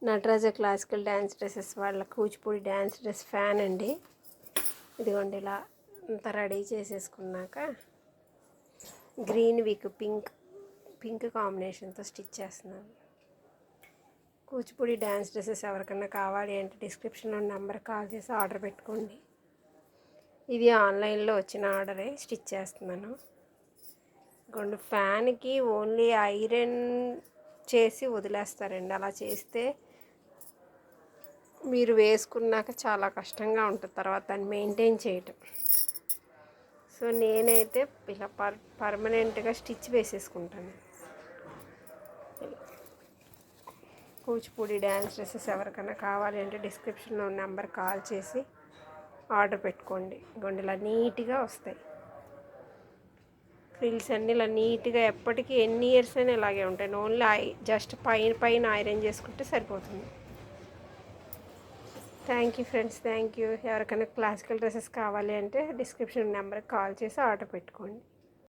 Nataraja classical dance dresses వాళ్ళ Kuchipudi dance dress fan అండి. ఇదిగోండి ఇలా అంతా రెడీ చేసేసుకున్నాక గ్రీన్ విక్ పింక్ కాంబినేషన్తో స్టిచ్ చేస్తున్నాను. కూచిపూడి డ్యాన్స్ డ్రెస్సెస్ ఎవరికన్నా కావాలి అంటే డిస్క్రిప్షన్లో నెంబర్ కాల్ చేసి ఆర్డర్ పెట్టుకోండి. ఇది ఆన్లైన్లో వచ్చిన ఆర్డరే, స్టిచ్ చేస్తున్నాను. ఇదిగోండి ఫ్యాన్కి ఓన్లీ ఐరన్ చేసి వదిలేస్తారండి. అలా చేస్తే మీరు వేసుకున్నాక చాలా కష్టంగా ఉంటుంది తర్వాత దాన్ని మెయింటైన్ చేయటం. సో నేనైతే ఇలా పర్మనెంట్గా స్టిచ్ వేసేసుకుంటాను. కూచిపూడి డ్యాన్స్ డ్రెస్సెస్ ఎవరికైనా కావాలి అంటే డిస్క్రిప్షన్లో నెంబర్ కాల్ చేసి ఆర్డర్ పెట్టుకోండి. ఇదిగోండి ఇలా నీట్గా వస్తాయి. ఫ్రిల్స్ అన్నీ ఇలా నీట్గా ఎప్పటికీ ఎన్ని ఇయర్స్ అయినా ఇలాగే ఉంటాయి. ఓన్లీ జస్ట్ పైన ఐరన్ చేసుకుంటే సరిపోతుంది. Thank you friends, thank you. ఎవరికైనా క్లాసికల్ డ్రెస్సెస్ కావాలి అంటే డిస్క్రిప్షన్ నెంబర్కి కాల్ చేసి ఆర్డర్ పెట్టుకోండి.